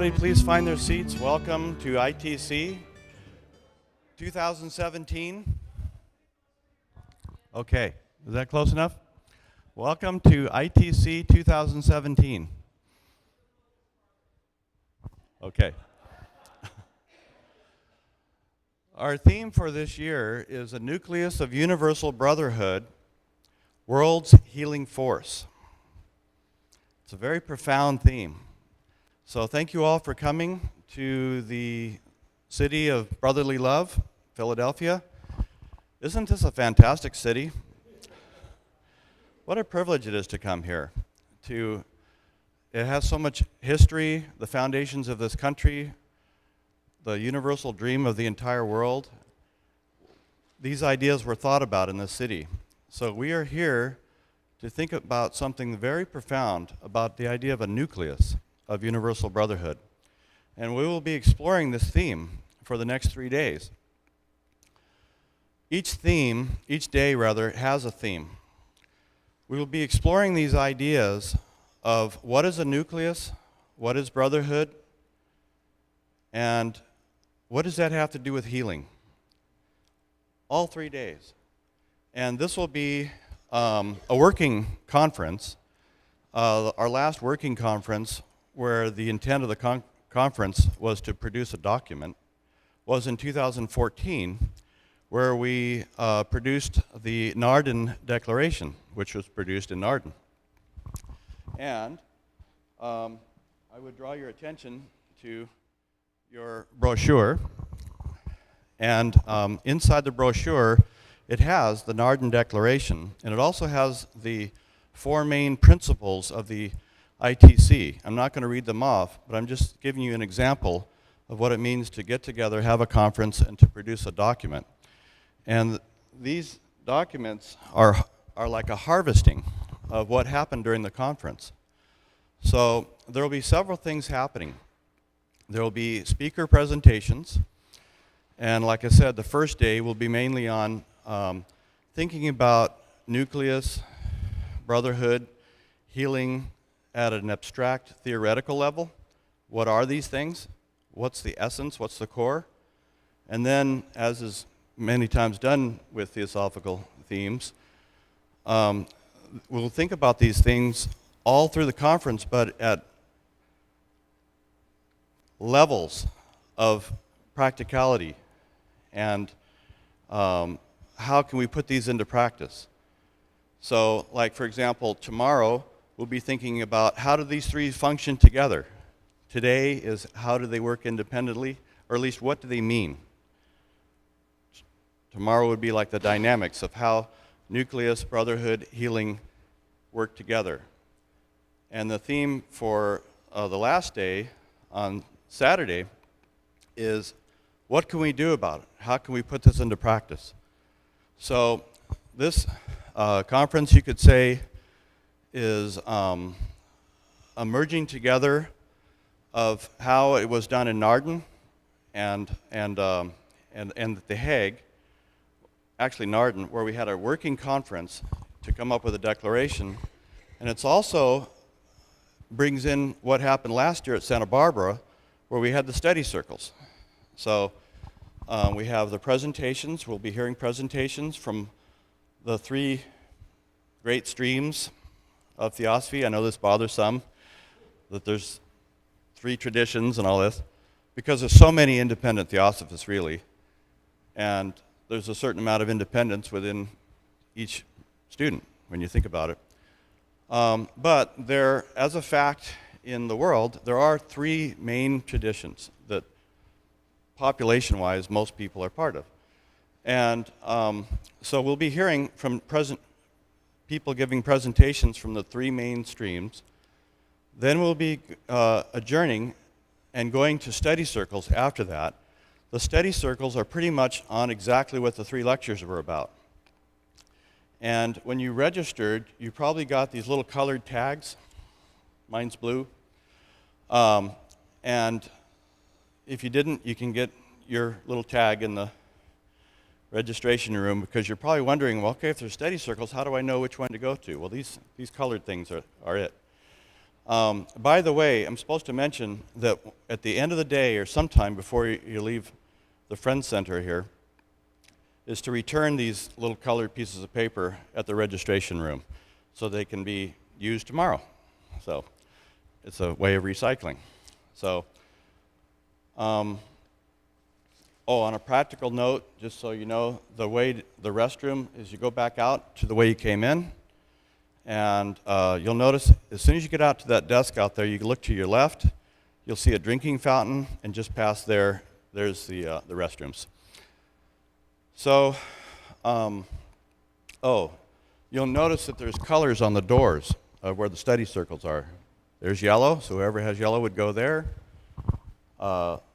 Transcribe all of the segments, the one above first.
everybody please find their seats? Welcome to ITC 2017. Okay, is that close enough? Welcome to ITC 2017. Okay. Our theme for this year is a nucleus of universal brotherhood, world's healing force. It's a very profound theme. So thank you all for coming to the city of brotherly love, Philadelphia. Isn't this a fantastic city? What a privilege it is to come here. It has so much history, the foundations of this country, the universal dream of the entire world. These ideas were thought about in this city. So we are here to think about something very profound about the idea of a nucleus of universal brotherhood. And we will be exploring this theme for the next 3 days. Each day has a theme. We will be exploring these ideas of what is a nucleus, what is brotherhood, and what does that have to do with healing? All 3 days. And this will be a working conference, our last working conference, where the intent of the conference was to produce a document, was in 2014, where we produced the Naarden Declaration, which was produced in Naarden. And I would draw your attention to your brochure. And inside the brochure, it has the Naarden Declaration, and it also has the 4 main principles of the ITC. I'm not going to read them off, but I'm just giving you an example of what it means to get together, have a conference, and to produce a document. And these documents are like a harvesting of what happened during the conference. So there will be several things happening. There will be speaker presentations, and like I said, the first day will be mainly on thinking about nucleus, brotherhood, healing at an abstract theoretical level. What are these things? What's the essence? What's the core? And then, as is many times done with theosophical themes, we'll think about these things all through the conference, but at levels of practicality and how can we put these into practice. So, like for example, tomorrow we'll be thinking about how do these 3 function together. Today is how do they work independently, or at least what do they mean. Tomorrow would be like the dynamics of how nucleus, brotherhood, healing work together. And the theme for the last day, on Saturday, is what can we do about it? How can we put this into practice? So this conference, you could say, is a merging together of how it was done in Naarden and The Hague, actually Naarden, where we had a working conference to come up with a declaration. And it's also brings in what happened last year at Santa Barbara, where we had the study circles. So we have the presentations. We'll be hearing presentations from the 3 great streams of Theosophy. I know this bothers some, that there's 3 traditions and all this, because there's so many independent Theosophists, really. And there's a certain amount of independence within each student, when you think about it. But there, as a fact in the world, there are 3 main traditions that population-wise most people are part of. And so we'll be hearing from people giving presentations from the 3 main streams. Then we'll be adjourning and going to study circles after that. The study circles are pretty much on exactly what the 3 lectures were about. And when you registered, you probably got these little colored tags. Mine's blue. And if you didn't, you can get your little tag in the registration room, because you're probably wondering, well, okay, if there's study circles, how do I know which one to go to? Well, these colored things are it. By the way, I'm supposed to mention that at the end of the day, or sometime before you leave the Friends Center here, is to return these little colored pieces of paper at the registration room so they can be used tomorrow. So it's a way of recycling. So, on a practical note, just so you know, the way the restroom is you go back out to the way you came in, and you'll notice as soon as you get out to that desk out there, you can look to your left, you'll see a drinking fountain, and just past there, there's the restrooms. So, you'll notice that there's colors on the doors of where the study circles are. There's yellow, so whoever has yellow would go there.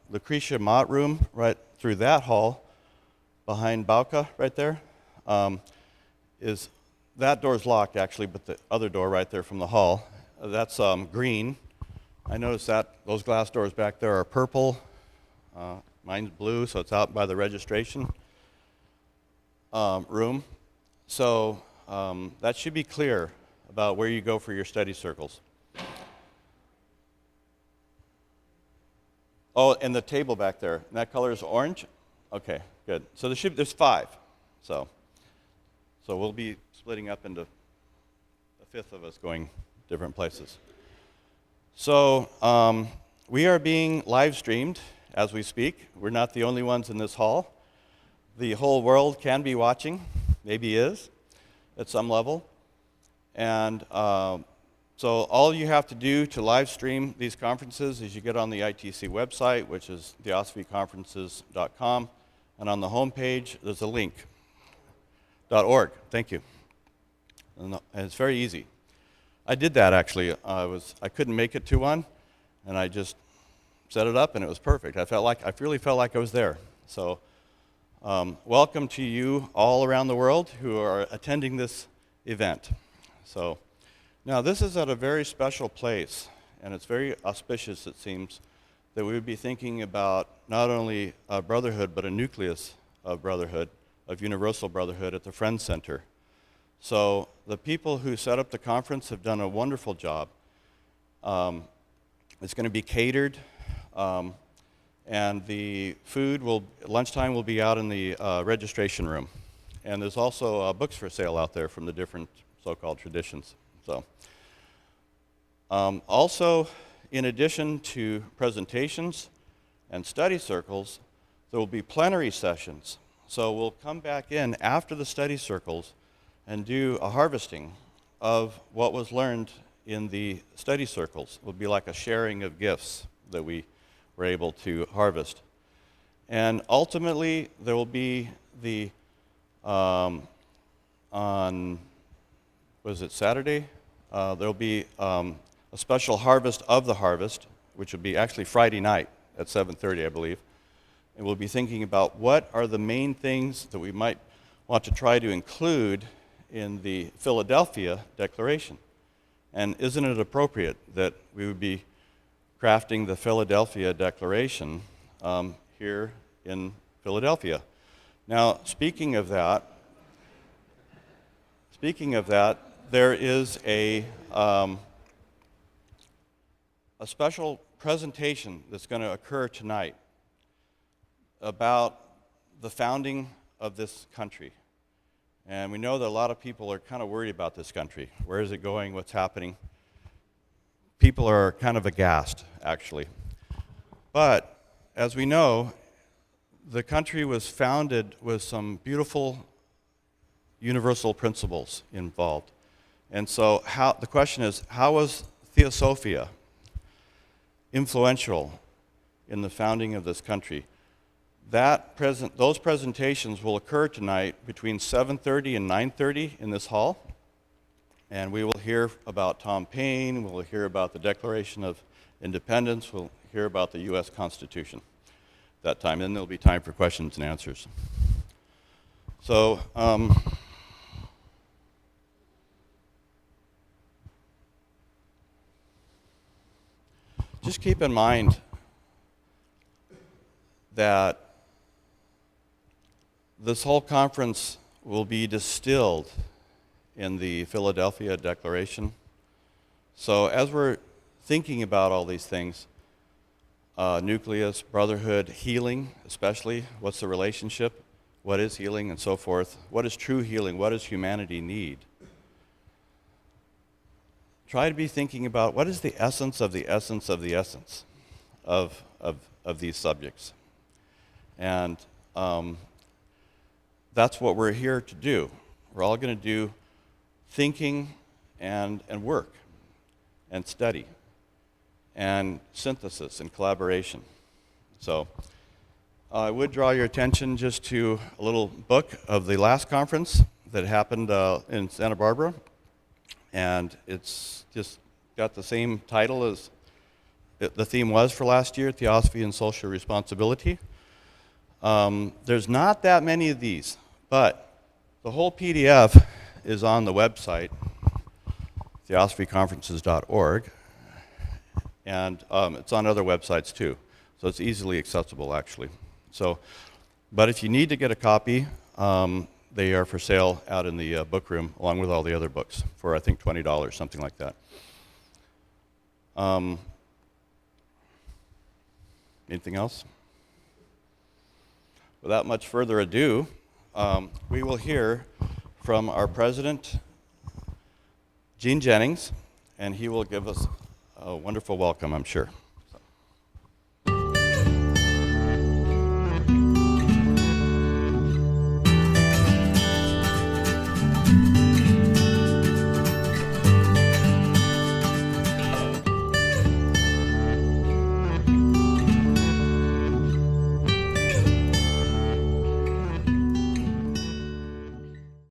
Lucretia Mott room, right through that hall, behind Bauka, right there, is that door's locked actually, but the other door right there from the hall, that's green. I noticed that those glass doors back there are purple. Mine's blue, so it's out by the registration room. So that should be clear about where you go for your study circles. Oh, and the table back there, and that color is orange? Okay, good. So there's 5. So we'll be splitting up into a 5th of us going different places. So we are being live streamed as we speak. We're not the only ones in this hall. The whole world can be watching, maybe is, at some level. And so all you have to do to live stream these conferences is you get on the ITC website, which is theosophyconferences.com, and on the home page there's a link, .org. Thank you. And it's very easy. I did that actually. I couldn't make it to one, and I just set it up, and it was perfect. I really felt like I was there. So welcome to you all around the world who are attending this event. So. Now, this is at a very special place, and it's very auspicious, it seems, that we would be thinking about not only a brotherhood, but a nucleus of brotherhood, of universal brotherhood at the Friends Center. So the people who set up the conference have done a wonderful job. It's going to be catered, and the lunchtime will be out in the registration room. And there's also books for sale out there from the different so-called traditions. So, also, in addition to presentations and study circles, there will be plenary sessions. So we'll come back in after the study circles and do a harvesting of what was learned in the study circles. It will be like a sharing of gifts that we were able to harvest. And ultimately, there will be the, Saturday? There'll be a special harvest of the harvest, which will be actually Friday night at 7:30, I believe. And we'll be thinking about what are the main things that we might want to try to include in the Philadelphia Declaration. And isn't it appropriate that we would be crafting the Philadelphia Declaration here in Philadelphia? Now, speaking of that, there is a special presentation that's going to occur tonight about the founding of this country. And we know that a lot of people are kind of worried about this country. Where is it going? What's happening? People are kind of aghast, actually. But as we know, the country was founded with some beautiful universal principles involved. And so the question is, how was Theosophy influential in the founding of this country? Those presentations will occur tonight between 7:30 and 9:30 in this hall. And we will hear about Tom Paine, we'll hear about the Declaration of Independence, we'll hear about the U.S. Constitution that time. Then there'll be time for questions and answers. So, just keep in mind that this whole conference will be distilled in the Philadelphia Declaration. So as we're thinking about all these things. Nucleus, brotherhood, healing especially. What's the relationship? What is healing and so forth? What is true healing? What does humanity need? Try to be thinking about what is the essence of the essence of the essence of these subjects. And that's what we're here to do. We're all going to do thinking and work and study and synthesis and collaboration. So I would draw your attention just to a little book of the last conference that happened in Santa Barbara. And it's just got the same title as the theme was for last year, Theosophy and Social Responsibility. There's not that many of these, but the whole PDF is on the website, theosophyconferences.org, and it's on other websites too, so it's easily accessible actually. So, but if you need to get a copy, they are for sale out in the book room along with all the other books for I think $20, something like that. Anything else? Without much further ado, we will hear from our president, Gene Jennings, and he will give us a wonderful welcome, I'm sure.